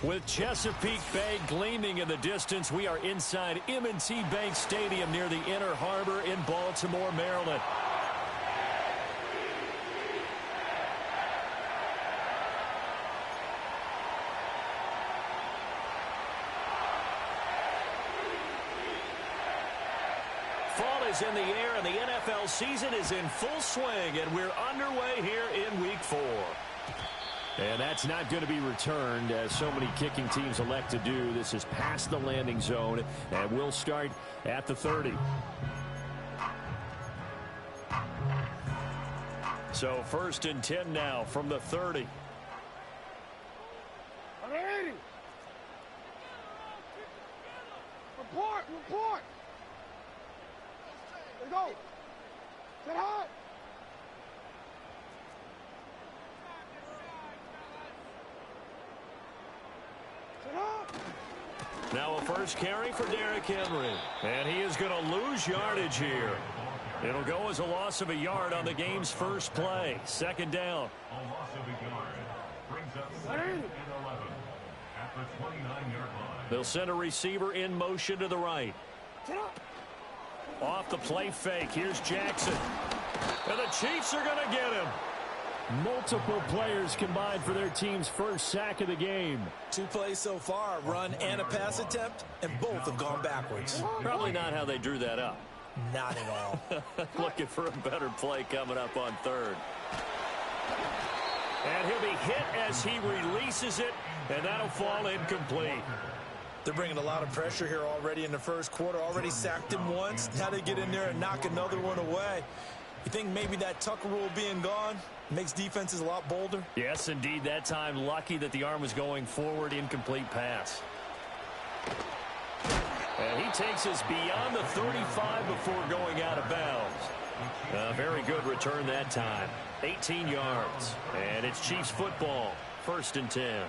With Chesapeake Bay gleaming in the distance, we are inside M&T Bank Stadium near the Inner Harbor in Baltimore, Maryland. Fall is in the air, and the NFL season is in full swing, and we're underway here in Week 4. And that's not going to be returned, as so many kicking teams elect to do. This is past the landing zone, and we'll start at the 30. So 1st and 10 now from the 30. Report! Let's go! Get hot! Now a first carry for Derrick Henry. And he is going to lose yardage here. It'll go as a loss of a yard on the game's first play. 2nd down. A loss of a yard brings up 2nd and 11 at the 29-yard line. They'll send a receiver in motion to the right. Off the play fake. Here's Jackson. And the Chiefs are going to get him. Multiple players combined for their team's first sack of the game. 2 plays so far, a run and a pass attempt, and both have gone backwards. Probably not how they drew that up. Not at all. Looking for a better play coming up on 3rd. And he'll be hit as he releases it, and that'll fall incomplete. They're bringing a lot of pressure here already in the first quarter. Already sacked him once. Now they get in there and knock another one away. You think maybe that Tucker rule being gone makes defenses a lot bolder? Yes, indeed. That time, lucky that the arm was going forward. Incomplete pass. And he takes us beyond the 35 before going out of bounds. Very good return that time. 18 yards. And it's Chiefs football. 1st and 10.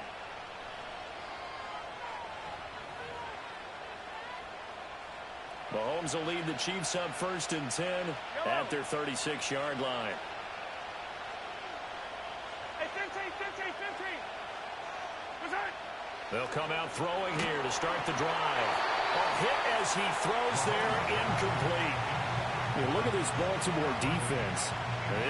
Mahomes will lead the Chiefs up 1st and 10 at their 36-yard line. Hey, 15. They'll come out throwing here to start the drive. A hit as he throws there, incomplete. Look at this Baltimore defense.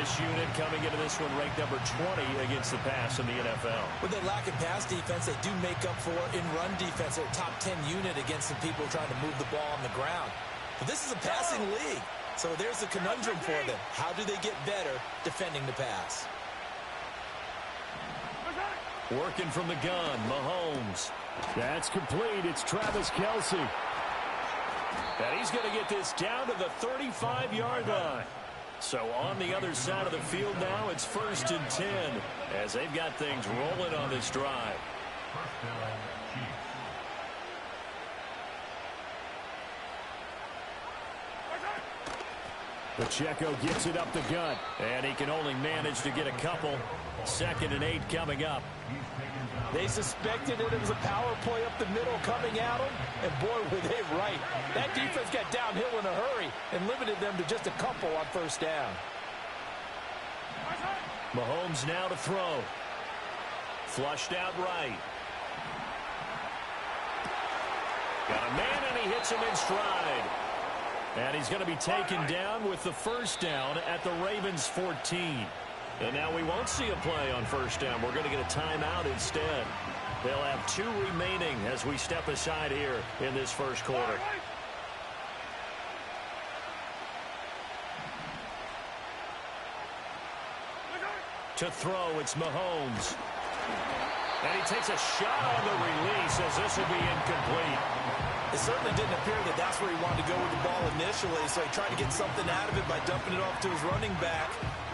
This unit coming into this one ranked number 20 against the pass in the NFL. With their lack of pass defense, they do make up for in run defense. They're a top 10 unit against some people trying to move the ball on the ground. But this is a passing league, so there's a conundrum for them. How do they get better defending the pass? Working from the gun, Mahomes. That's complete. It's Travis Kelce. And he's going to get this down to the 35-yard line. So on the other side of the field now, it's 1st and 10 as they've got things rolling on this drive. Pacheco gets it up the gut, and he can only manage to get a couple. 2nd and 8 coming up. They suspected that it was a power play up the middle coming at them, and boy, were they right. That defense got downhill in a hurry and limited them to just a couple on 1st down. Mahomes now to throw. Flushed out right. Got a man, and he hits him in stride. And he's going to be taken down with the 1st down at the Ravens' 14. And now we won't see a play on 1st down. We're going to get a timeout instead. They'll have 2 remaining as we step aside here in this first quarter. To throw, it's Mahomes. And he takes a shot on the release as this will be incomplete. It certainly didn't appear that that's where he wanted to go with the ball initially, so he tried to get something out of it by dumping it off to his running back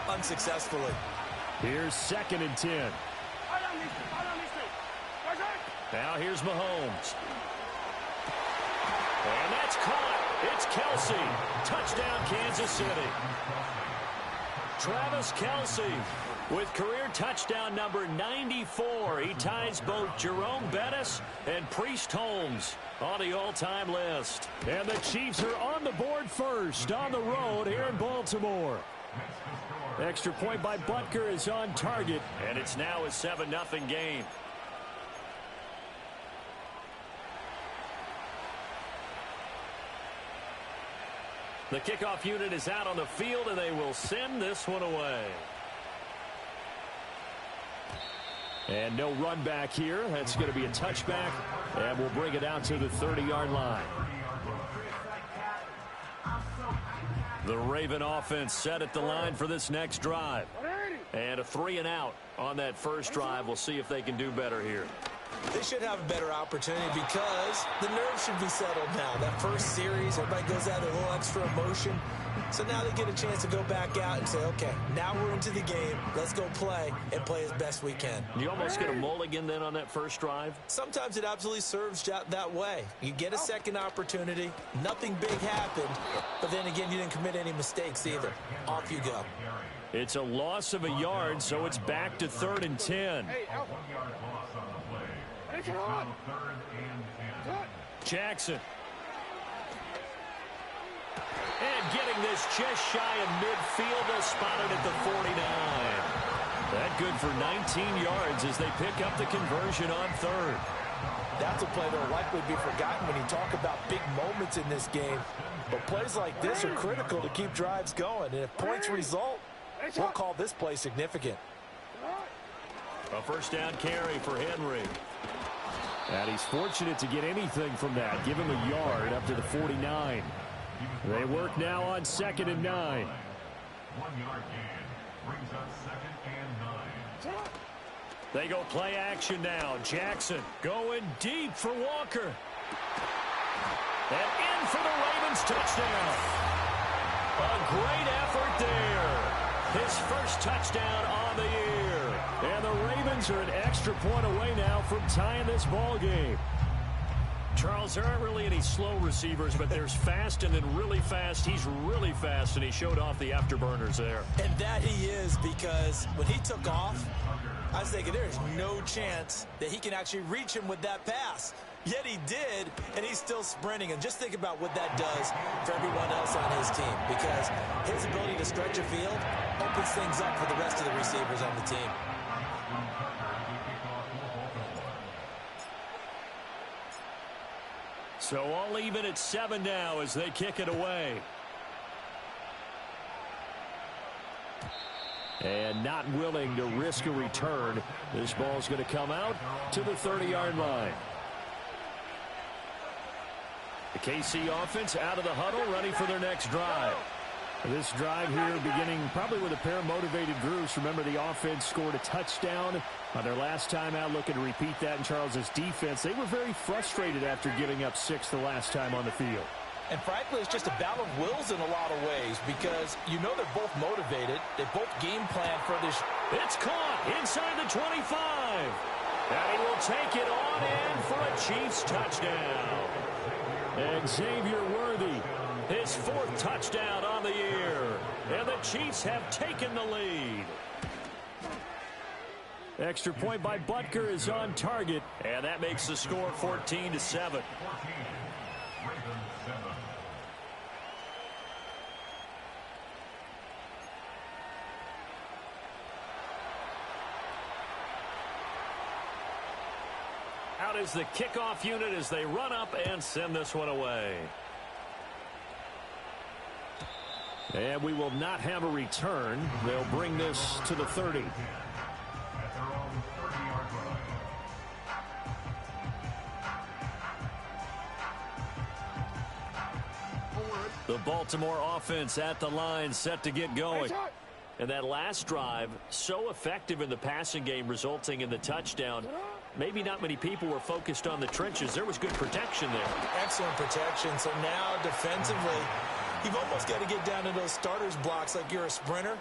unsuccessfully. Here's 2nd and 10. Now here's Mahomes. And that's caught. It's Kelce. Touchdown, Kansas City. Travis Kelce with career touchdown number 94. He ties both Jerome Bettis and Priest Holmes on the all-time list. And the Chiefs are on the board first on the road here in Baltimore. Extra point by Butker is on target, and it's now a 7-0 game. The kickoff unit is out on the field, and they will send this one away. And no run back here. That's going to be a touchback, and we'll bring it out to the 30-yard line. The Raven offense set at the line for this next drive. And a 3-and-out on that first drive. We'll see if they can do better here. They should have a better opportunity because the nerves should be settled now. That first series, everybody goes out with a little extra emotion. So now they get a chance to go back out and say, okay, now we're into the game. Let's go play and play as best we can. You almost get a mulligan then on that first drive? Sometimes it absolutely serves that way. You get a second opportunity. Nothing big happened. But then again, you didn't commit any mistakes either. Off you go. It's a loss of a yard, so it's back to 3rd and 10. Jackson. And getting this just shy of midfield. They'll spot it at the 49. That good for 19 yards as they pick up the conversion on 3rd. That's a play that will likely be forgotten when you talk about big moments in this game. But plays like this are critical to keep drives going. And if points result, we'll call this play significant. A first down carry for Henry. And he's fortunate to get anything from that. Give him a yard up to the 49. They work now on 2nd and 9. 1 yard gain brings up 2nd and 9. They go play action now. Jackson going deep for Walker. And in for the Ravens touchdown. A great effort there. His first touchdown on the year. And the Ravens are an extra point away now from tying this ball game. Charles, there aren't really any slow receivers, but there's fast and then really fast. He's really fast, and he showed off the afterburners there. And that he is, because when he took off, I was thinking there's no chance that he can actually reach him with that pass. Yet he did, and he's still sprinting. And just think about what that does for everyone else on his team, because his ability to stretch a field opens things up for the rest of the receivers on the team. So all even at 7 now as they kick it away. And not willing to risk a return. This ball's going to come out to the 30-yard line. The KC offense out of the huddle, ready for their next drive. This drive here beginning probably with a pair of motivated groups. Remember, the offense scored a touchdown on their last time out, looking to repeat that in Charles's defense. They were very frustrated after giving up 6 the last time on the field. And frankly, it's just a battle of wills in a lot of ways, because you know they're both motivated. They both game plan for this. It's caught inside the 25. And he will take it on in for a Chiefs touchdown. And Xavier Worthy, his 4th touchdown on the year. And the Chiefs have taken the lead. Extra point by Butker is on target. And that makes the score 14-7. Out is the kickoff unit as they run up and send this one away. And we will not have a return. They'll bring this to the 30. The Baltimore offense at the line, set to get going. And that last drive, so effective in the passing game, resulting in the touchdown. Maybe not many people were focused on the trenches. There was good protection there. Excellent protection. So now defensively, you've almost got to get down to those starters blocks like you're a sprinter.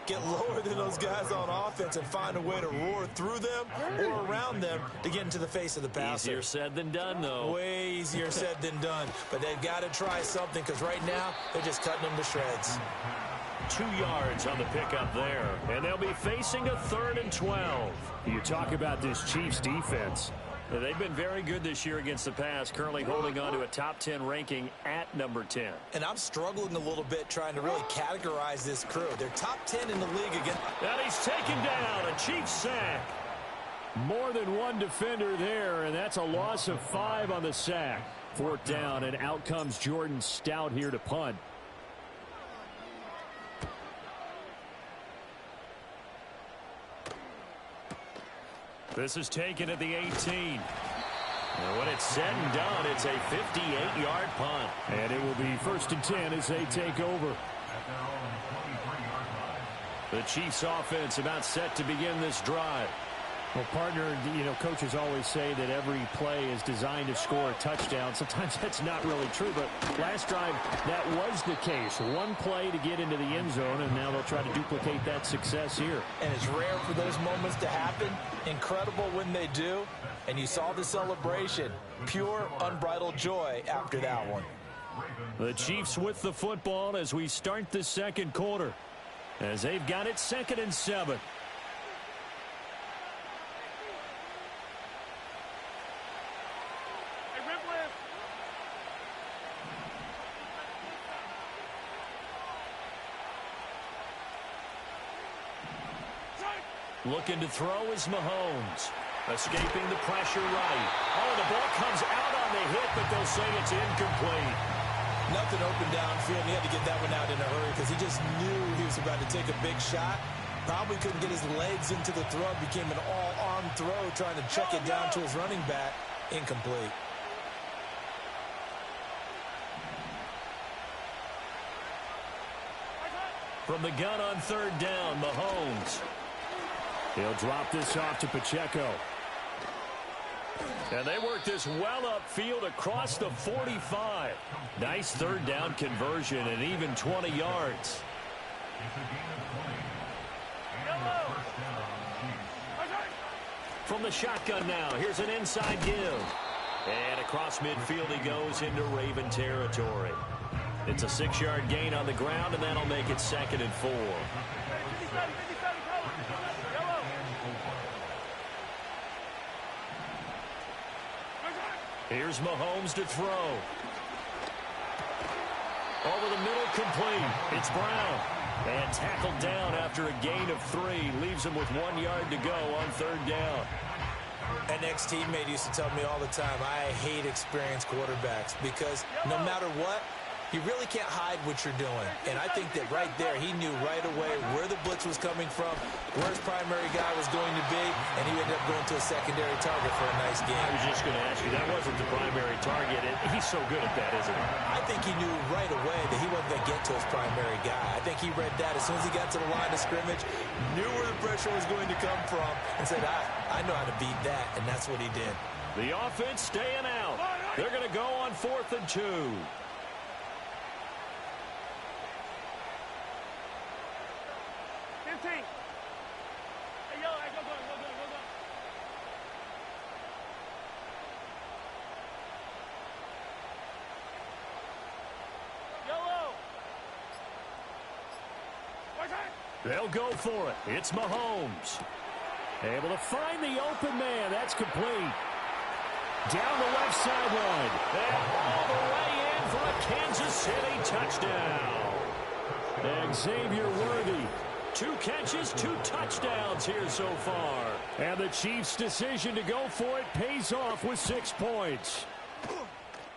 Get lower than those guys on offense and find a way to roar through them or around them to get into the face of the passer. Easier said than done, though. Way easier said than done. But they've got to try something, because right now they're just cutting them to shreds. 2 yards on the pickup there. And they'll be facing a 3rd and 12. You talk about this Chiefs defense. They've been very good this year against the pass, currently holding on to a top 10 ranking at number 10. And I'm struggling a little bit trying to really categorize this crew. They're top 10 in the league again. And he's taken down, a Chiefs sack. More than one defender there, and that's a loss of 5 on the sack. 4th down, and out comes Jordan Stout here to punt. This is taken at the 18. And when it's said and done, it's a 58-yard punt. And it will be 1st and 10 as they take over. The Chiefs offense about set to begin this drive. Well, partner, coaches always say that every play is designed to score a touchdown. Sometimes that's not really true, but last drive, that was the case. One play to get into the end zone, and now they'll try to duplicate that success here. And it's rare for those moments to happen. Incredible when they do. And you saw the celebration. Pure, unbridled joy after that one. The Chiefs with the football as we start the second quarter, as they've got it 2nd and 7. Looking to throw is Mahomes. Escaping the pressure right. Oh, the ball comes out on the hit, but they'll say it's incomplete. Nothing open downfield. He had to get that one out in a hurry because he just knew he was about to take a big shot. Probably couldn't get his legs into the throw. Became an all-arm throw trying to check it down to his running back. Incomplete. From the gun on 3rd down, Mahomes. He'll drop this off to Pacheco. And they work this well upfield across the 45. Nice 3rd down conversion and even 20 yards. From the shotgun now, here's an inside give. And across midfield he goes into Raven territory. It's a 6-yard gain on the ground, and that'll make it 2nd and 4. Here's Mahomes to throw. Over the middle, complete. It's Brown. And tackled down after a gain of 3. Leaves him with 1 yard to go on 3rd down. An ex-teammate used to tell me all the time, I hate experienced quarterbacks because no matter what, you really can't hide what you're doing. And I think that right there, he knew right away where the blitz was coming from, where his primary guy was going to be, and he ended up going to a secondary target for a nice game. I was just going to ask you, that wasn't the primary target. He's so good at that, isn't he? I think he knew right away that he wasn't going to get to his primary guy. I think he read that as soon as he got to the line of scrimmage, knew where the pressure was going to come from, and said, I know how to beat that, and that's what he did. The offense staying out. They're going to go on 4th and 2. 15. Hey, yo, go. Yellow. They'll go for it. It's Mahomes. Able to find the open man. That's complete. Down the left sideline. And all the way in for a Kansas City touchdown. And Xavier Worthy. 2 catches, 2 touchdowns here so far. And the Chiefs' decision to go for it pays off with 6 points.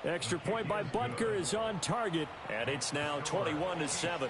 Extra point by Butker is on target. And it's now 21-7.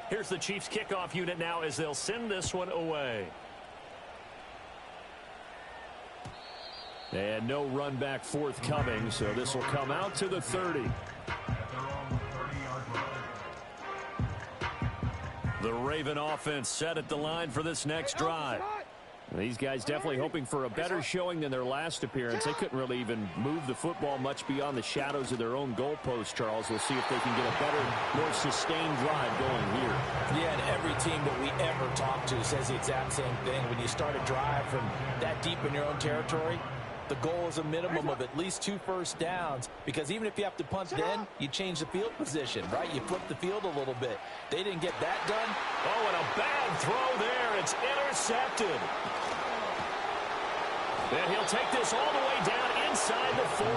Here's the Chiefs kickoff unit now as they'll send this one away. And no run back forthcoming, so this will come out to the 30. The Raven offense set at the line for this next drive. These guys definitely hoping for a better showing than their last appearance. They couldn't really even move the football much beyond the shadows of their own goalpost, Charles. We'll see if they can get a better, more sustained drive going here. Yeah, and every team that we ever talk to says the exact same thing. When you start a drive from that deep in your own territory, the goal is a minimum of at least 2 first downs, because even if you have to punt then, you change the field position, right? You flip the field a little bit. They didn't get that done. Oh, and a bad throw there. It's intercepted. And he'll take this all the way down inside the 40.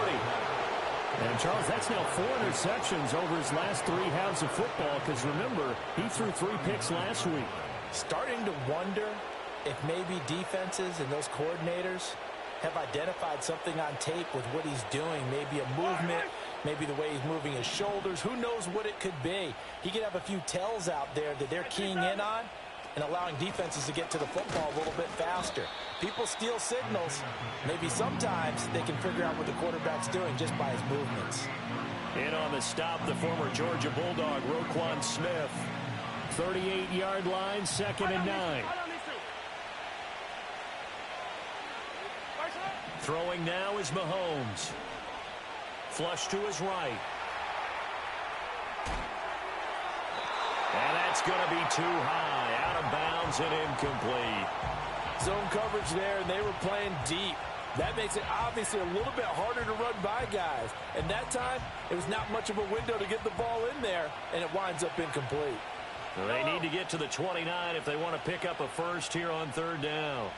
And, Charles, that's now 4 interceptions over his last 3 halves of football because, remember, he threw 3 picks last week. Starting to wonder if maybe defenses and those coordinators have identified something on tape with what he's doing. Maybe a movement, maybe the way he's moving his shoulders. Who knows what it could be? He could have a few tells out there that they're keying in on and allowing defenses to get to the football a little bit faster. People steal signals. Maybe sometimes they can figure out what the quarterback's doing just by his movements. In on the stop, the former Georgia Bulldog, Roquan Smith. 38-yard line, 2nd and 9. Throwing now is Mahomes. Flush to his right. And that's going to be too high. Out of bounds and incomplete. Zone coverage there, and they were playing deep. That makes it obviously a little bit harder to run by guys. And that time, it was not much of a window to get the ball in there, and it winds up incomplete. They need to get to the 29 if they want to pick up a first here on 3rd down.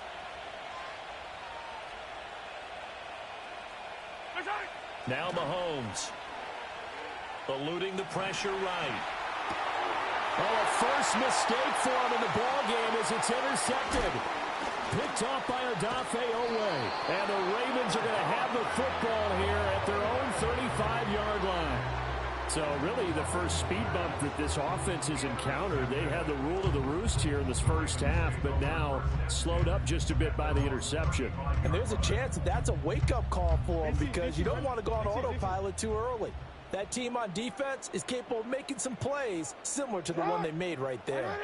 Now Mahomes. Eluding the pressure right. Oh, a first mistake for him in the ball game as it's intercepted. Picked off by Odafe Oweh. And the Ravens are going to have the football here at their own 35-yard line. So really the first speed bump that this offense has encountered. They had the rule of the roost here in this first half, but now slowed up just a bit by the interception. And there's a chance that that's a wake-up call for them because you don't want to go on autopilot too early. That team on defense is capable of making some plays similar to the one they made right there.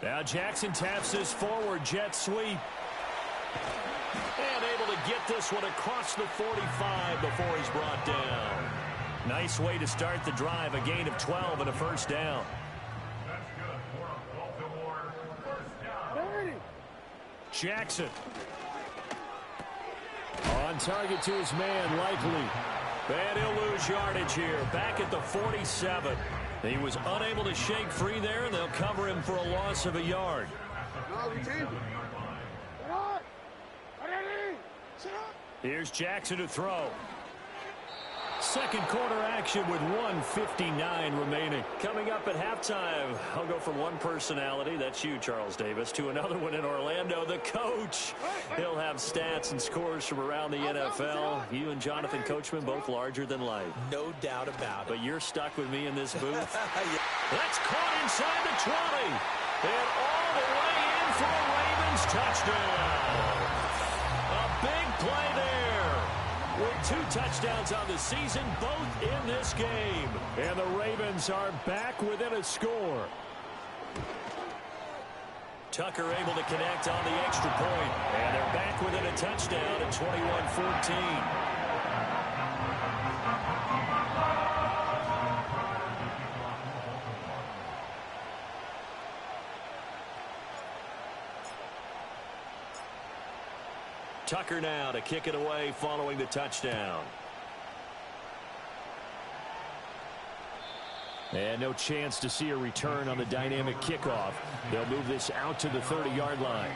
Now Jackson taps this forward jet sweep. And able to get this one across the 45 before he's brought down. Nice way to start the drive. A gain of 12 and a first down. That's good for a Baltimore first down. Jackson. On target to his man, Likely. And he'll lose yardage here. Back at the 47. He was unable to shake free there, and they'll cover him for a loss of a yard. Here's Jackson to throw. Second quarter action with 1:59 remaining. Coming up at halftime, I'll go from one personality, that's you, Charles Davis, to another one in Orlando, the coach. He'll have stats and scores from around the NFL. You and Jonathan Coachman both larger than life. No doubt about it. But you're stuck with me in this booth. That's caught inside the 20. And all the way in for a Ravens touchdown. A big play there. With 2 touchdowns on the season, both in this game. And the Ravens are back within a score. Tucker able to connect on the extra point. And they're back within a touchdown at 21-14. Tucker now to kick it away following the touchdown. And no chance to see a return on the dynamic kickoff. They'll move this out to the 30-yard line.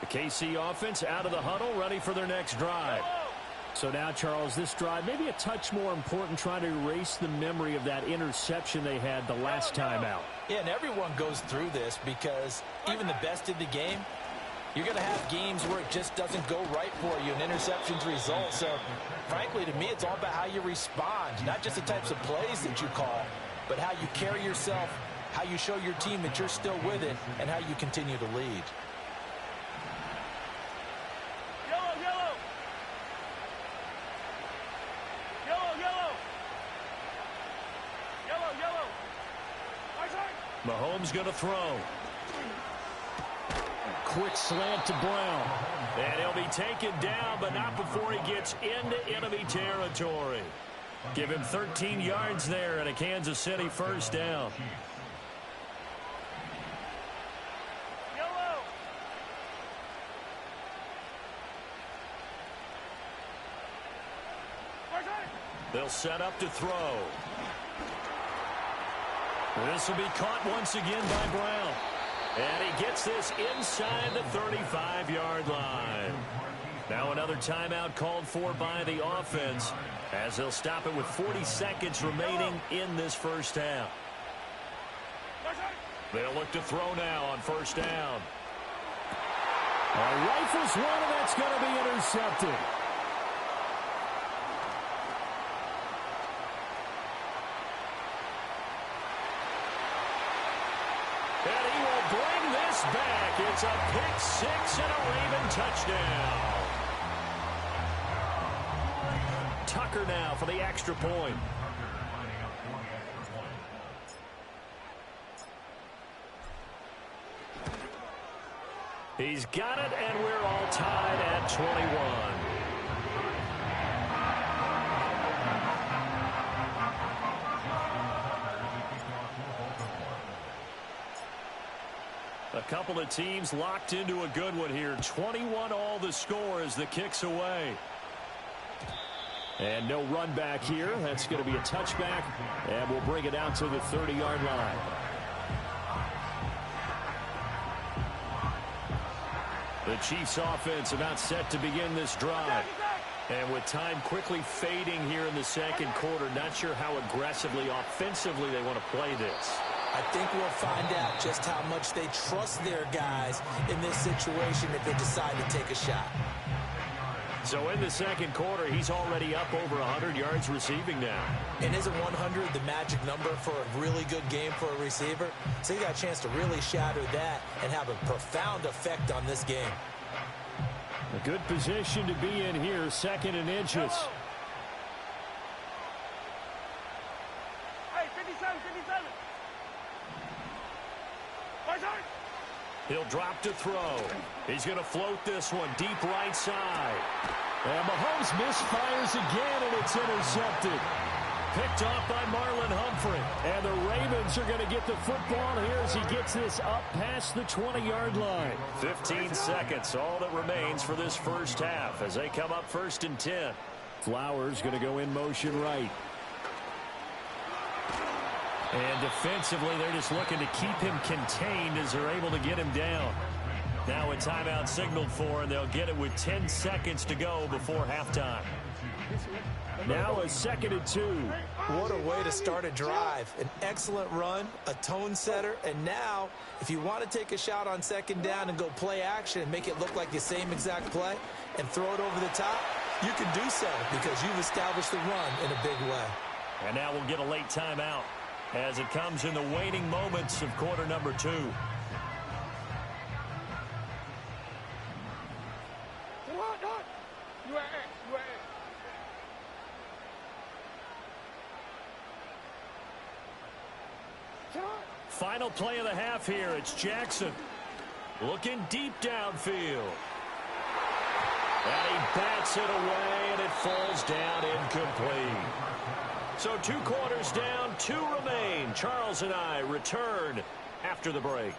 The KC offense out of the huddle, ready for their next drive. So now, Charles, this drive, maybe a touch more important, trying to erase the memory of that interception they had the last time out. Yeah, and everyone goes through this because even the best in the game, you're going to have games where it just doesn't go right for you, and interceptions result. So, frankly, to me, it's all about how you respond, not just the types of plays that you call, but how you carry yourself, how you show your team that you're still with it, and how you continue to lead. Mahomes going to throw. Quick slant to Brown. And he'll be taken down, but not before he gets into enemy territory. Give him 13 yards there and a Kansas City first down. They'll set up to throw. This will be caught once again by Brown. And he gets this inside the 35-yard line. Now another timeout called for by the offense as they'll stop it with 40 seconds remaining in this first half. They'll look to throw now on first down. Rifles one, and that's going to be intercepted. And he will bring this back. It's a pick six and a Raven touchdown. Tucker now for the extra point. He's got it, and we're all tied at 21. A couple of teams locked into a good one here. 21 all the score as the kick's away. And no run back here. That's going to be a touchback, and we'll bring it out to the 30-yard line. The Chiefs offense about set to begin this drive. And with time quickly fading here in the second quarter, not sure how aggressively, offensively they want to play this. I think we'll find out just how much they trust their guys in this situation if they decide to take a shot. So in the second quarter, he's already up over 100 yards receiving now. And isn't 100 the magic number for a really good game for a receiver? So you got a chance to really shatter that and have a profound effect on this game. A good position to be in here, second and inches. Hey, 57, 57. He'll drop to throw. He's going to float this one deep right side. And Mahomes misfires again, and it's intercepted. Picked off by Marlon Humphrey. And the Ravens are going to get the football here as he gets this up past the 20-yard line. 15 seconds, all that remains for this first half as they come up first and 10. Flowers going to go in motion right. And defensively, they're just looking to keep him contained as they're able to get him down. Now a timeout signaled for, and they'll get it with 10 seconds to go before halftime. Now a second and 2. What a way to start a drive. An excellent run, a tone setter, and now if you want to take a shot on second down and go play action and make it look like the same exact play and throw it over the top, you can do so because you've established the run in a big way. And now we'll get a late timeout as it comes in the waning moments of quarter number 2. Final play of the half here. It's Jackson looking deep downfield. And he bats it away, and it falls down incomplete. So 2 quarters down, 2 remain. Charles and I return after the break.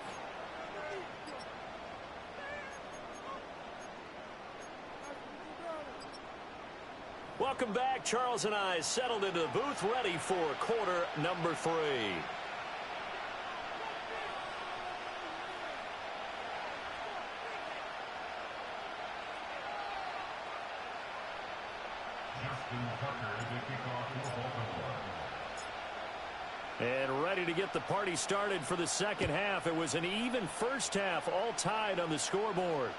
Welcome back. Charles and I settled into the booth, ready for quarter number 3. And ready to get the party started for the second half. It was an even first half, all tied on the scoreboard.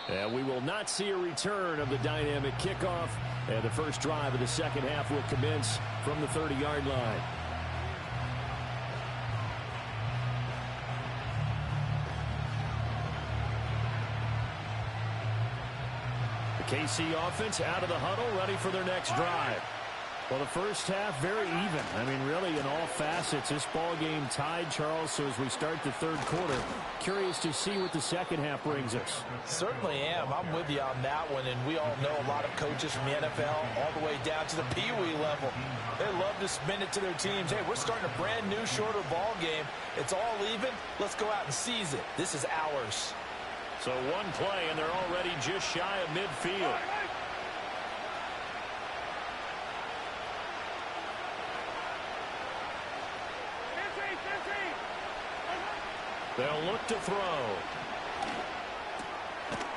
And we will not see a return of the dynamic kickoff. And the first drive of the second half will commence from the 30-yard line. The KC offense out of the huddle, ready for their next drive. Well, the first half, very even. I mean, really, in all facets, this ball game tied, Charles. So as we start the third quarter, curious to see what the second half brings us. Certainly am. I'm with you on that one. And we all know a lot of coaches from the NFL all the way down to the Pee-wee level. They love to spin it to their teams. Hey, we're starting a brand new, shorter ball game. It's all even. Let's go out and seize it. This is ours. So one play, and they're already just shy of midfield. They'll look to throw.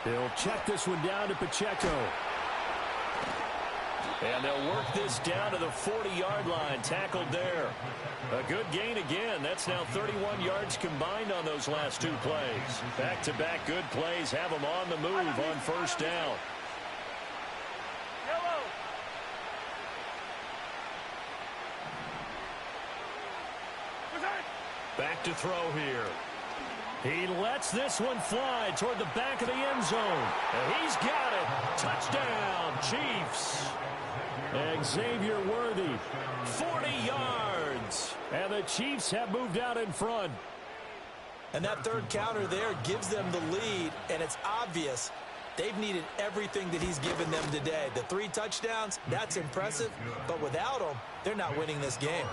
They'll check this one down to Pacheco. And they'll work this down to the 40-yard line. Tackled there. A good gain again. That's now 31 yards combined on those last two plays. Back-to-back good plays have them on the move on first down. Yellow. Back to throw here. He lets this one fly toward the back of the end zone. And he's got it. Touchdown, Chiefs. Xavier Worthy. 40 yards. And the Chiefs have moved out in front. And that third counter there gives them the lead, and it's obvious they've needed everything that he's given them today. The 3 touchdowns, that's impressive, but without him, they're not winning this game.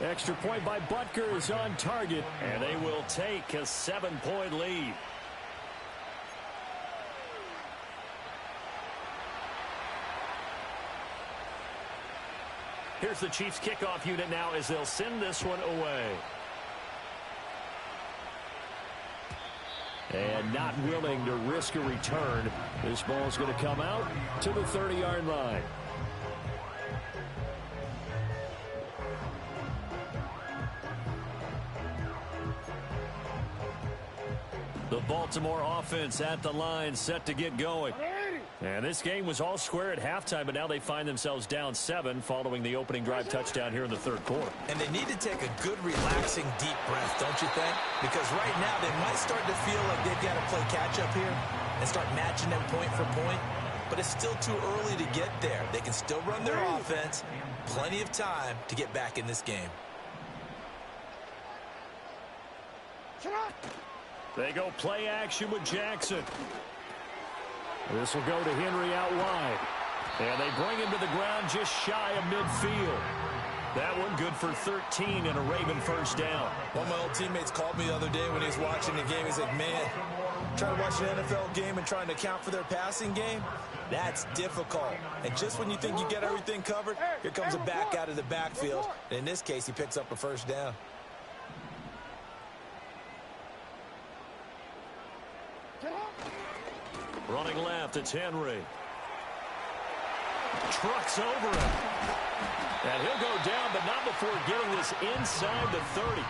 Extra point by Butker is on target. And they will take a 7-point lead. Here's the Chiefs kickoff unit now as they'll send this one away. And not willing to risk a return. This ball's going to come out to the 30-yard line. The Baltimore offense at the line, set to get going. And this game was all square at halftime, but now they find themselves down 7 following the opening drive touchdown here in the third quarter. And they need to take a good, relaxing, deep breath, don't you think? Because right now they might start to feel like they've got to play catch-up here and start matching them point for point. But it's still too early to get there. They can still run their offense. Plenty of time to get back in this game. They go play action with Jackson. This will go to Henry out wide. And they bring him to the ground just shy of midfield. That one good for 13 and a Raven first down. One of my old teammates called me the other day when he was watching the game. He's like, man, trying to watch an NFL game and trying to account for their passing game, that's difficult. And just when you think you get everything covered, here comes a back out of the backfield. And in this case, he picks up a first down. Running left, it's Henry. Trucks over him. And he'll go down, but not before getting this inside the 30.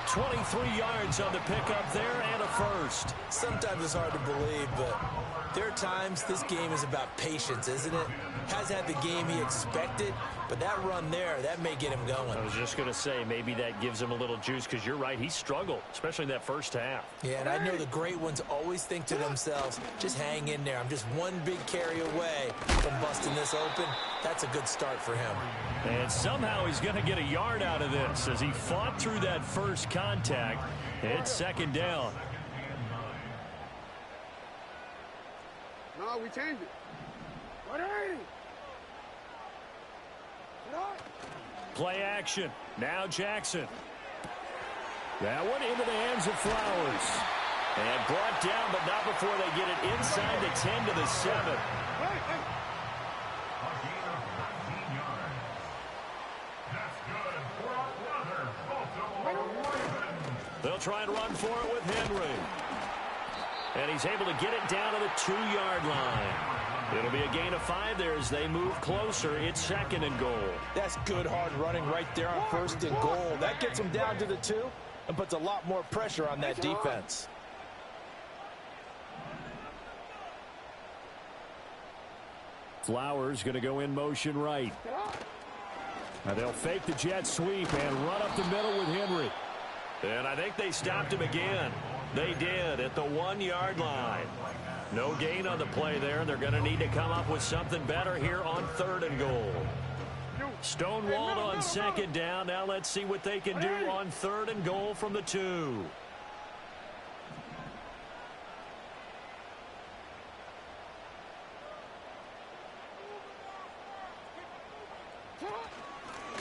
23 yards on the pickup there and a first. Sometimes it's hard to believe, but there are times this game is about patience, isn't it? Has had the game he expected, but that run there, that may get him going. I was just going to say, maybe that gives him a little juice, because you're right, he struggled, especially in that first half. Yeah, and I know the great ones always think to themselves, just hang in there. I'm just one big carry away from busting this open. That's a good start for him. And somehow he's going to get a yard out of this as he fought through that first contact. It's second down. No, we changed it. Play action. Now Jackson. That one into the hands of Flowers. And brought down, but not before they get it inside the 10 to the 7. They'll try and run for it with Henry. And he's able to get it down to the 2-yard line. It'll be a gain of 5 there as they move closer. It's second and goal. That's good hard running right there on first and goal. That gets them down to the 2 and puts a lot more pressure on that defense. Flowers going to go in motion right. Now they'll fake the jet sweep and run up the middle with Henry. And I think they stopped him again. They did at the 1-yard line. No gain on the play there. They're going to need to come up with something better here on 3rd and goal. Stonewalled on second down. Now let's see what they can do on 3rd and goal from the 2.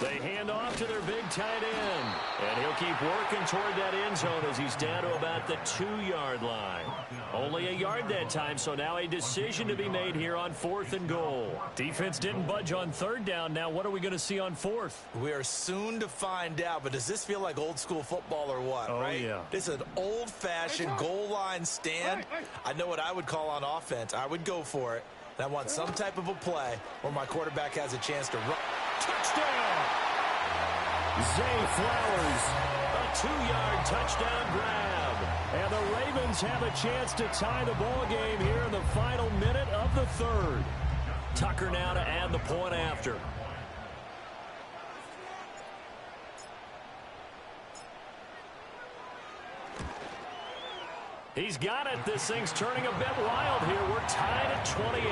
They hand off to their big tight end. And he'll keep working toward that end zone as he's down to about the 2-yard line. Only a yard that time, so now a decision to be made here on 4th and goal. Defense didn't budge on 3rd down. Now what are we going to see on 4th? We are soon to find out, but does this feel like old school football or what, right? Yeah. This is an old-fashioned goal line stand. I know what I would call on offense. I would go for it. And I want some type of a play where my quarterback has a chance to run. Touchdown! Zay Flowers. A 2-yard touchdown grab. And the Ravens have a chance to tie the ball game here in the final minute of the 3rd. Tucker now to add the point after. He's got it. This thing's turning a bit wild here. We're tied at 28.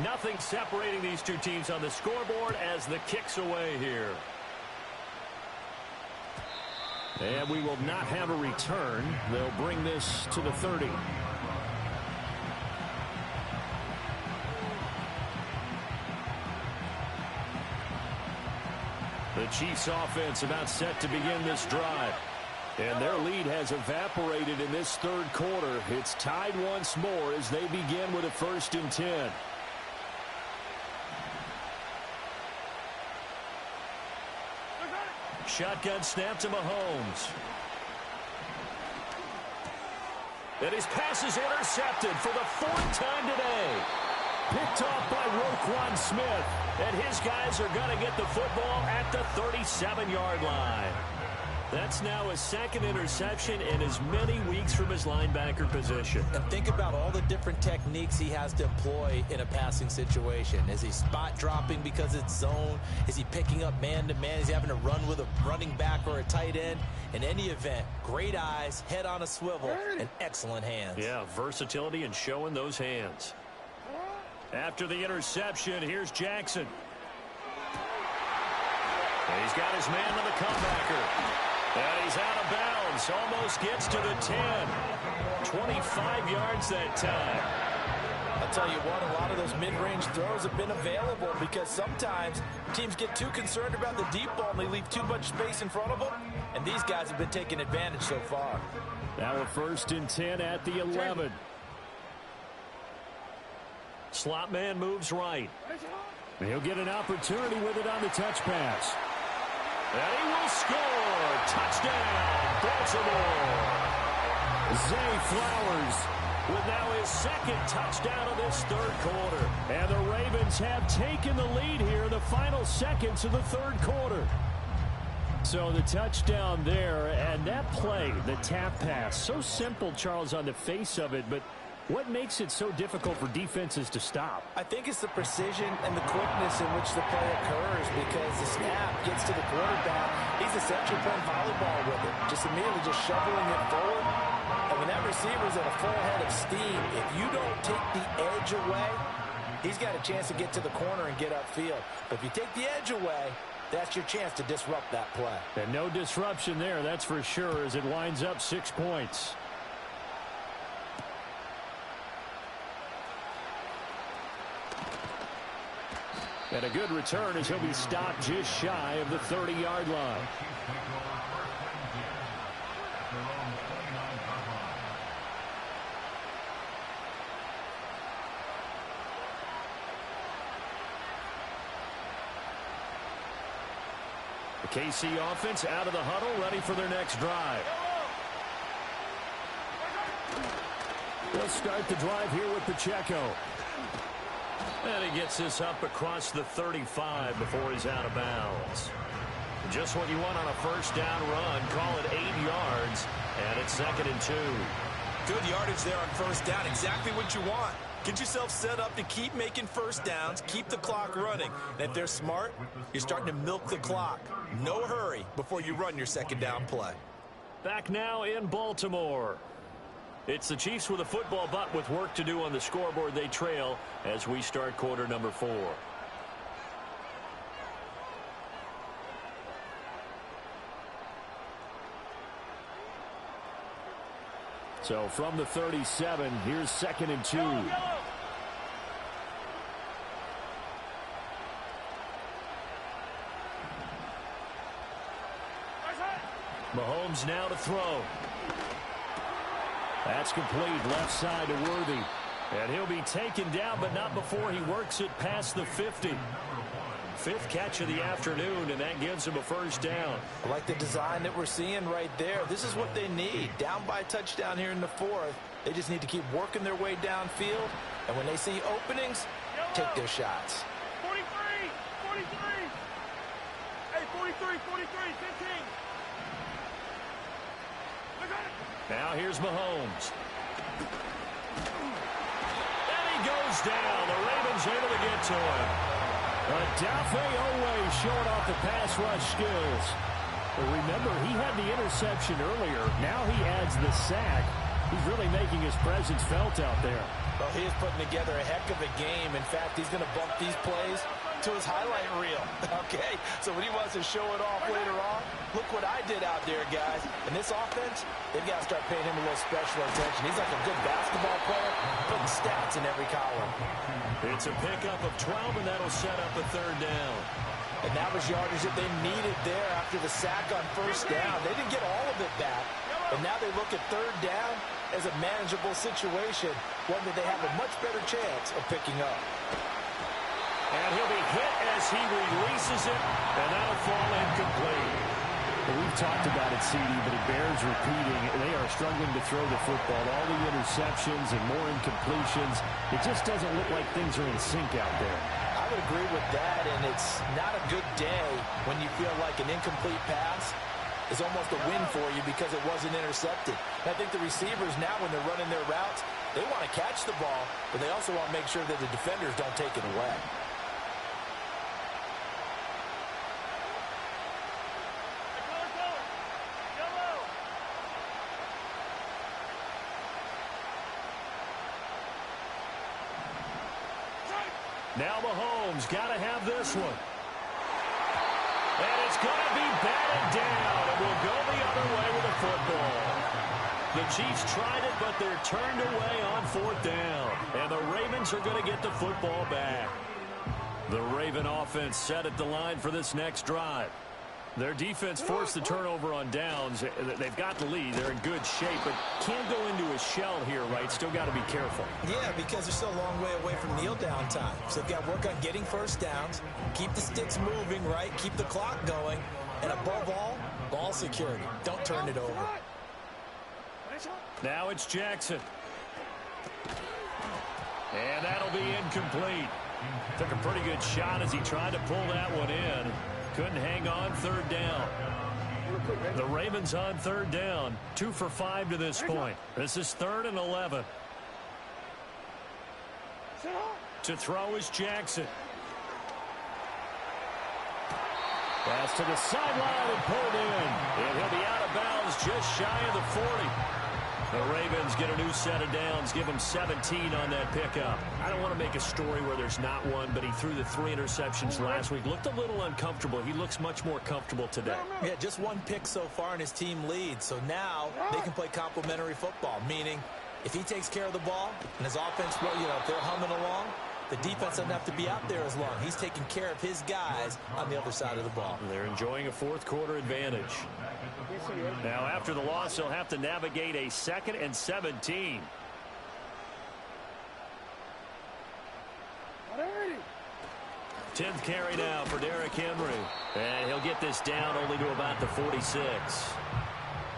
Nothing separating these two teams on the scoreboard as the kick's away here. And we will not have a return. They'll bring this to the 30. The Chiefs offense about set to begin this drive. And their lead has evaporated in this 3rd quarter. It's tied once more as they begin with a 1st and 10. Shotgun snap to Mahomes. And his pass is intercepted for the 4th time today. Picked off by Roquan Smith. And his guys are going to get the football at the 37-yard line. That's now his 2nd interception in as many weeks from his linebacker position. And think about all the different techniques he has to employ in a passing situation. Is he spot dropping because it's zone? Is he picking up man-to-man? Is he having to run with a running back or a tight end? In any event, great eyes, head on a swivel, and excellent hands. Yeah, versatility and showing those hands. After the interception, here's Jackson. And he's got his man to the comebacker. And he's out of bounds. Almost gets to the 10. 25 yards that time. I'll tell you what, a lot of those mid-range throws have been available because sometimes teams get too concerned about the deep ball and they leave too much space in front of them. And these guys have been taking advantage so far. Now a 1st and 10 at the 11. Slot man moves right. He'll get an opportunity with it on the touch pass. And he will score. Touchdown, Baltimore. Zay Flowers with now his 2nd touchdown of this 3rd quarter. And the Ravens have taken the lead here in the final seconds of the 3rd quarter. So the touchdown there, and that play, the tap pass, so simple, Charles, on the face of it, but what makes it so difficult for defenses to stop? I think it's the precision and the quickness in which the play occurs because the snap gets to the quarterback. He's essentially playing volleyball with it, just immediately just shoveling it forward. And when that receiver's at a full head of steam, if you don't take the edge away, he's got a chance to get to the corner and get upfield. But if you take the edge away, that's your chance to disrupt that play. And no disruption there, that's for sure, as it winds up 6 points. And a good return as he'll be stopped just shy of the 30-yard line. The KC offense out of the huddle, ready for their next drive. They'll start the drive here with Pacheco. And he gets this up across the 35 before he's out of bounds. Just what you want on a 1st down run. Call it 8 yards, and it's 2nd and 2. Good yardage there on 1st down. Exactly what you want. Get yourself set up to keep making 1st downs, keep the clock running. And if they're smart, you're starting to milk the clock. No hurry before you run your 2nd down play. Back now in Baltimore. It's the Chiefs with a football, but with work to do on the scoreboard. They trail as we start quarter number 4. So from the 37, here's 2nd and 2. Mahomes now to throw. That's complete, left side to Worthy. And he'll be taken down, but not before he works it past the 50. 5th catch of the afternoon, and that gives him a first down. I like the design that we're seeing right there. This is what they need. Down by a touchdown here in the 4th. They just need to keep working their way downfield. And when they see openings, take their shots. 43, 43. Hey, 43, 43, 15. Now here's Mahomes. And he goes down. The Ravens able to get to him. Odafe Oweh showing off the pass rush skills. Well, remember, he had the interception earlier. Now he adds the sack. He's really making his presence felt out there. Well, he is putting together a heck of a game. In fact, he's going to bump these plays to his highlight reel. Okay, so when he wants to show it off later on, look what I did out there, guys. And this offense, they've got to start paying him a little special attention. He's like a good basketball player, putting stats in every column. It's a pickup of 12, and that'll set up a 3rd down. And that was yardage that they needed there after the sack on 1st down. They didn't get all of it back, and now they look at 3rd down as a manageable situation, one that they have a much better chance of picking up. And he'll be hit as he releases it, and that'll fall incomplete. Well, we've talked about it, CD, but it bears repeating. They are struggling to throw the football. All the interceptions and more incompletions. It just doesn't look like things are in sync out there. I would agree with that, and it's not a good day when you feel like an incomplete pass is almost a win for you because it wasn't intercepted. And I think the receivers now, when they're running their routes, they want to catch the ball, but they also want to make sure that the defenders don't take it away. Now Mahomes got to have this one. And it's going to be batted down, and we'll go the other way with the football. The Chiefs tried it, but they're turned away on 4th down. And the Ravens are going to get the football back. The Raven offense set at the line for this next drive. Their defense forced the turnover on downs. They've got the lead. They're in good shape, but can't go into a shell here, right? Still got to be careful. Yeah, because they're still a long way away from kneel down time. So they've got to work on getting 1st downs, keep the sticks moving, right? Keep the clock going. And above all, ball security. Don't turn it over. Now it's Jackson. And that'll be incomplete. Took a pretty good shot as he tried to pull that one in. Couldn't hang on 3rd down. The Ravens on 3rd down. 2 for 5 to this point. This is 3rd and 11. To throw is Jackson. Pass to the sideline and pulled in. And he'll be out of bounds just shy of the 40. The Ravens get a new set of downs, give him 17 on that pickup. I don't want to make a story where there's not one, but he threw the 3 interceptions last week. Looked a little uncomfortable. He looks much more comfortable today. Yeah, just 1 pick so far and his team leads. So now they can play complementary football, meaning if he takes care of the ball and his offense, well, if they're humming along, the defense doesn't have to be out there as long. He's taking care of his guys on the other side of the ball. They're enjoying a 4th quarter advantage. Now, after the loss, he'll have to navigate a 2nd and 17. Tenth carry now for Derrick Henry. And he'll get this down only to about the 46.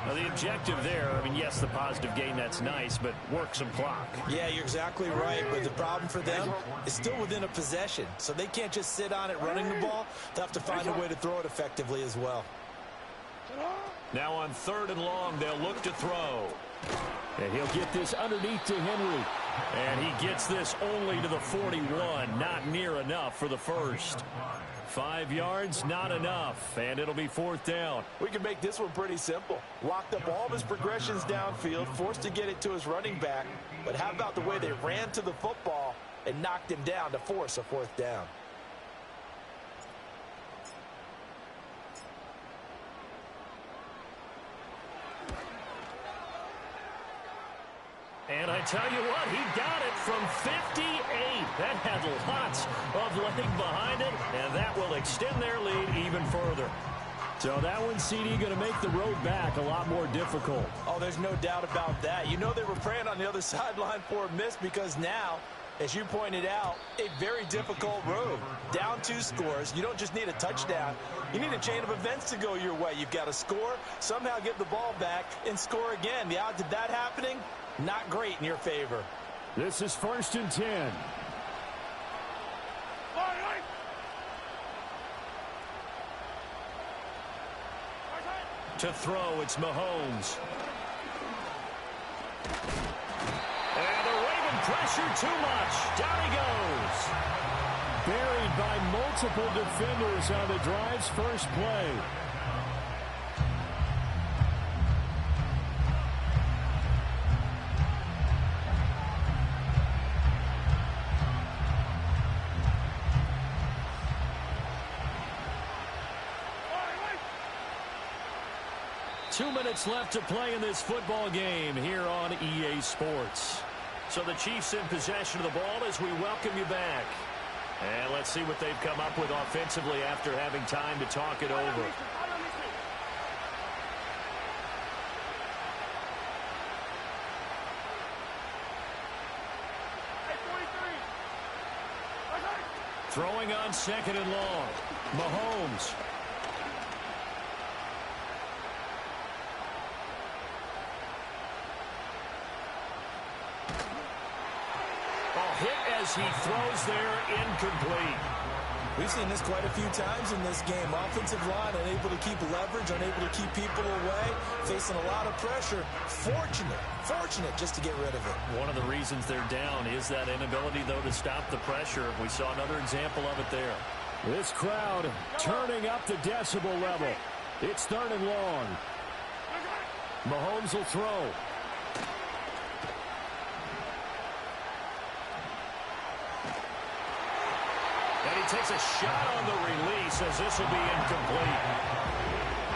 Now, the objective there, I mean, yes, the positive gain, that's nice, but work some clock. Yeah, you're exactly right, but the problem for them is still within a possession, so they can't just sit on it running the ball. They'll have to find a way to throw it effectively as well. Now on 3rd and long, they'll look to throw. And he'll get this underneath to Henry. And he gets this only to the 41, not near enough for the first. 5 yards, not enough, and it'll be 4th down. We can make this one pretty simple. Locked up all of his progressions downfield, forced to get it to his running back. But how about the way they ran to the football and knocked him down to force a 4th down? I tell you what, he got it from 58. That had lots of leg behind it, and that will extend their lead even further. So that one, CD, going to make the road back a lot more difficult. Oh, there's no doubt about that. You know they were praying on the other sideline for a miss because now, as you pointed out, a very difficult road. Down 2 scores. You don't just need a touchdown. You need a chain of events to go your way. You've got to score, somehow get the ball back, and score again. The odds of that happening, not great in your favor. This is 1st and 10. To throw, it's Mahomes. And the Raven pressure too much. Down he goes. Buried by multiple defenders on the drive's first play. Two minutes left to play in this football game here on EA Sports. So the Chiefs in possession of the ball as we welcome you back. And let's see what they've come up with offensively after having time to talk it over. Throwing on 2nd and long. Mahomes. Hit as he throws there, incomplete. We've seen this quite a few times in this game. Offensive line unable to keep leverage, unable to keep people away, facing a lot of pressure. Fortunate just to get rid of it. One of the reasons they're down is that inability, though, to stop the pressure. We saw another example of it there. This crowd turning up the decibel level. It's 3rd and long. Mahomes will throw. Takes a shot on the release as this will be incomplete.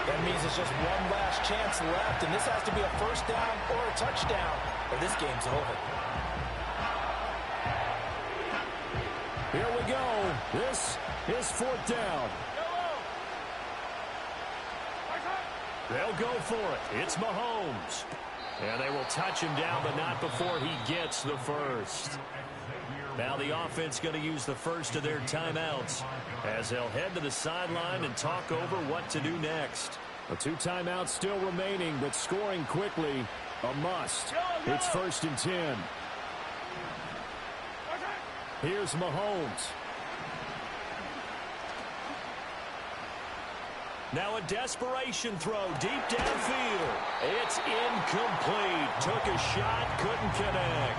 That means it's just one last chance left, and this has to be a 1st down or a touchdown, or this game's over. Here we go. This is 4th down. They'll go for it. It's Mahomes. And they will touch him down, but not before he gets the first. Now the offense going to use the first of their timeouts as they'll head to the sideline and talk over what to do next. 2 timeouts still remaining, but scoring quickly, a must. It's 1st and 10. Here's Mahomes. Now a desperation throw deep downfield. It's incomplete. Took a shot, couldn't connect.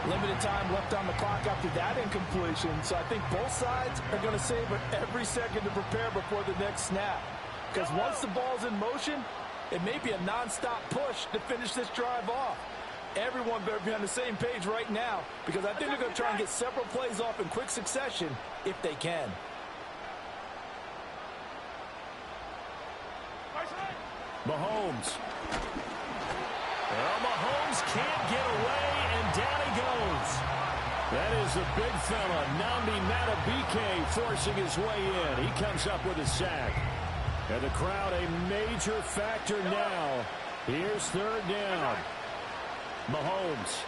Limited time left on the clock after that incompletion, so I think both sides are going to savor every second to prepare before the next snap. Because once the ball's in motion, it may be a nonstop push to finish this drive off. Everyone better be on the same page right now, because I think they're going to try and get several plays off in quick succession if they can. Mahomes. Well, Mahomes can't get away, and down he goes. That is a big fella, Nnamdi Madubuike, forcing his way in. He comes up with a sack. And the crowd a major factor now. Here's 3rd down. Mahomes.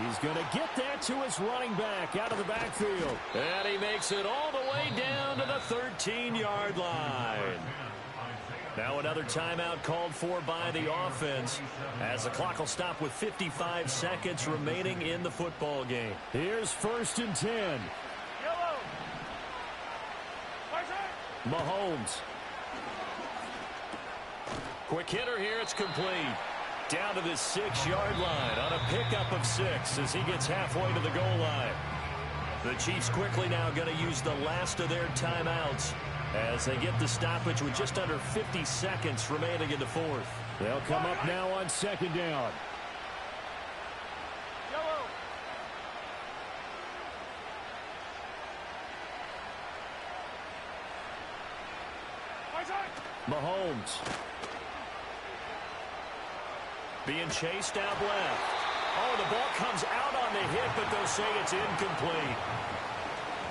He's going to get that to his running back out of the backfield. And he makes it all the way down to the 13-yard line. Now another timeout called for by the offense as the clock will stop with 55 seconds remaining in the football game. Here's 1st and 10. Mahomes. Quick hitter here, it's complete. Down to the 6-yard line on a pickup of 6 as he gets halfway to the goal line. The Chiefs quickly now going to use the last of their timeouts as they get the stoppage with just under 50 seconds remaining in the 4th. They'll come up now on 2nd down. Mahomes. Being chased out left. Oh, the ball comes out on the hit, but they'll say it's incomplete.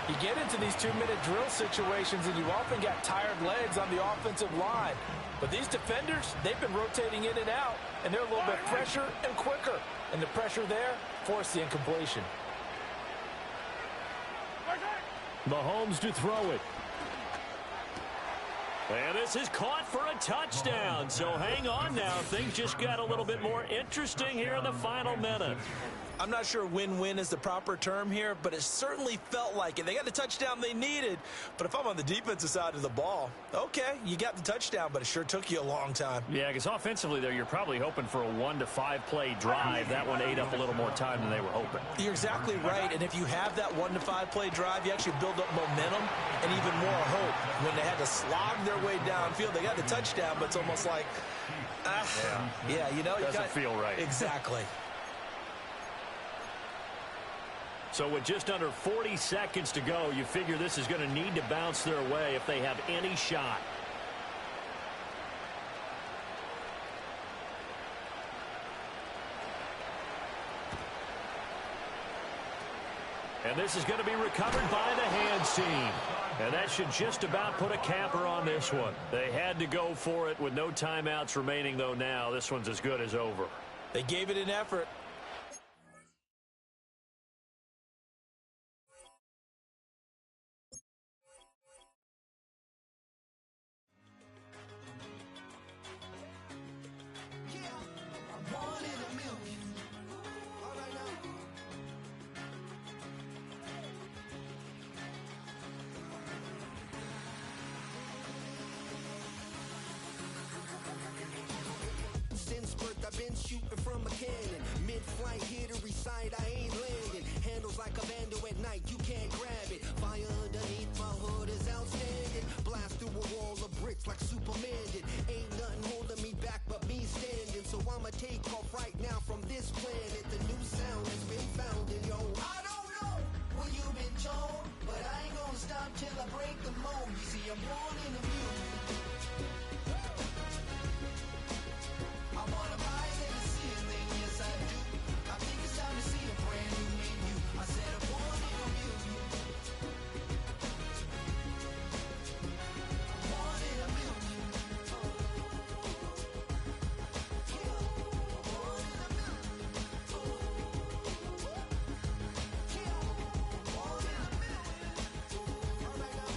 You get into these 2-minute drill situations, and you often got tired legs on the offensive line. But these defenders, they've been rotating in and out, and they're a little bit fresher and quicker. And the pressure there forced the incompletion. Mahomes to throw it. And this is caught for a touchdown. So hang on now. Things just got a little bit more interesting here in the final minute. I'm not sure win-win is the proper term here, but it certainly felt like it. They got the touchdown they needed, but if I'm on the defensive side of the ball, okay, you got the touchdown, but it sure took you a long time. Yeah, because offensively there, you're probably hoping for a 1 to 5 play drive. That one ate up a little more time than they were hoping. You're exactly right, and if you have that 1 to 5 play drive, you actually build up momentum and even more hope. When they had to slog their way downfield, they got the touchdown, but it's almost like, yeah, you know. Doesn't feel right. Exactly. So with just under 40 seconds to go, you figure this is going to need to bounce their way if they have any shot. And this is going to be recovered by the hands team. And that should just about put a capper on this one. They had to go for it with no timeouts remaining, though now. This one's as good as over. They gave it an effort. I've been shooting from a cannon. Mid-flight, here to recite, I ain't landing. Handles like a vandal at night, you can't grab it. Fire underneath my hood is outstanding. Blast through a wall of bricks like Superman did. Ain't nothing holding me back but me standing. So I'ma take off right now from this planet. The new sound has been found in yo. I don't know what you've been told, but I ain't gonna stop till I break the mold. You see, I'm born in the music. I wanna rise in the ceiling, yes I do. I think it's time to see a brand new menu. I said I'm born in a million. I'm born in a million. Yeah, I'm born in a million. Yeah, I'm born in a million. All right now.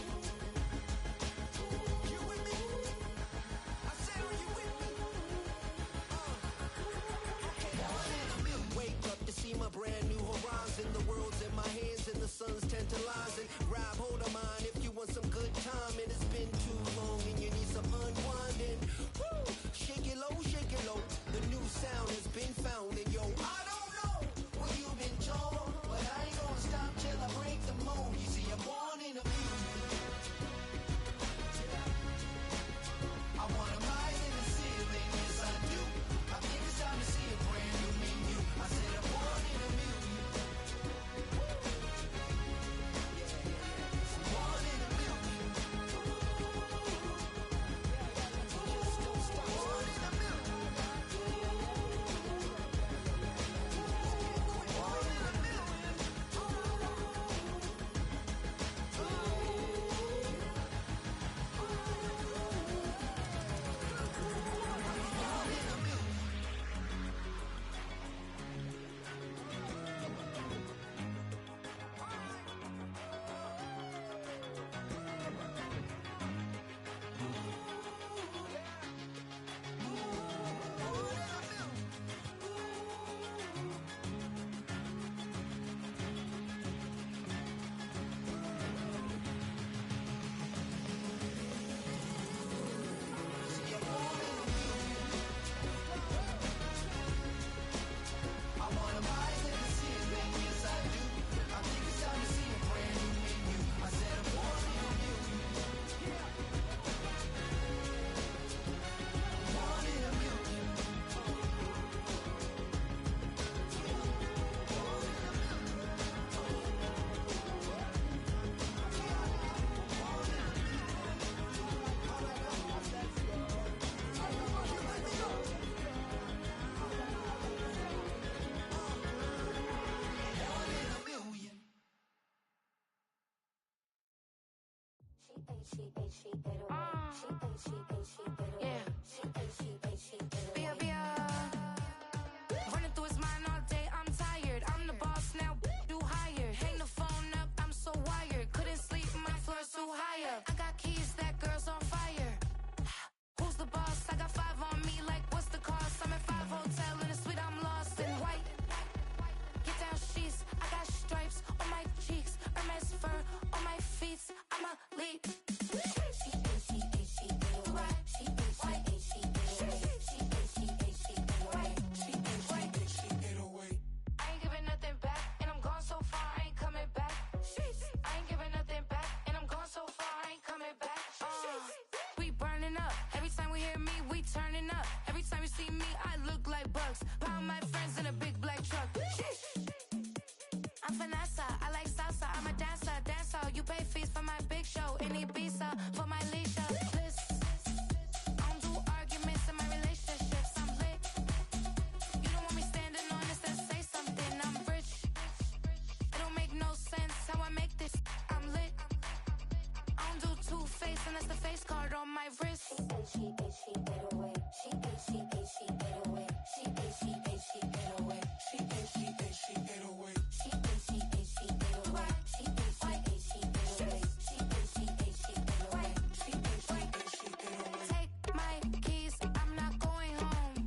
Running through his mind all day, I'm tired. I'm the boss now, do higher. Hang the phone up, I'm so wired. Couldn't sleep, my floor's too high up. I got keys, that girl's on fire. Who's the boss? I got 5 on me, like what's the cost? I'm at 5 hotel in a suite, I'm lost in white. Get down sheets, I got stripes on my cheeks, Hermes fur on my feet. I'm a lead. I ain't giving nothing back, and I'm gone so far, I ain't coming back. I ain't giving nothing back, and I'm gone so far, I ain't coming back. We burning up. Every time we hear me, we turning up. Every time you see me, I look like bugs. Pound my friends in a big black truck. I'm Vanessa, I like salsa, I'm a dancer, dancer. You pay fees for my big show in Ibiza, for my leisure. I don't do arguments in my relationships, I'm lit. You don't want me standing on this and say something, I'm rich. It don't make no sense how I make this, I'm lit. I don't do two-face unless the face card on my wrist. Take my keys, I'm not going home.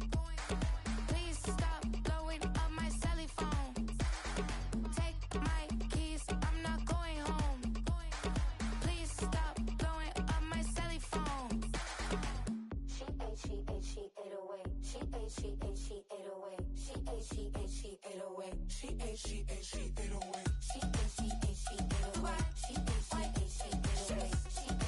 Please stop blowing up my celly phone. Take my keys, I'm not going home. Please stop blowing up my celly phone. She ate away. She ate away. She ate away.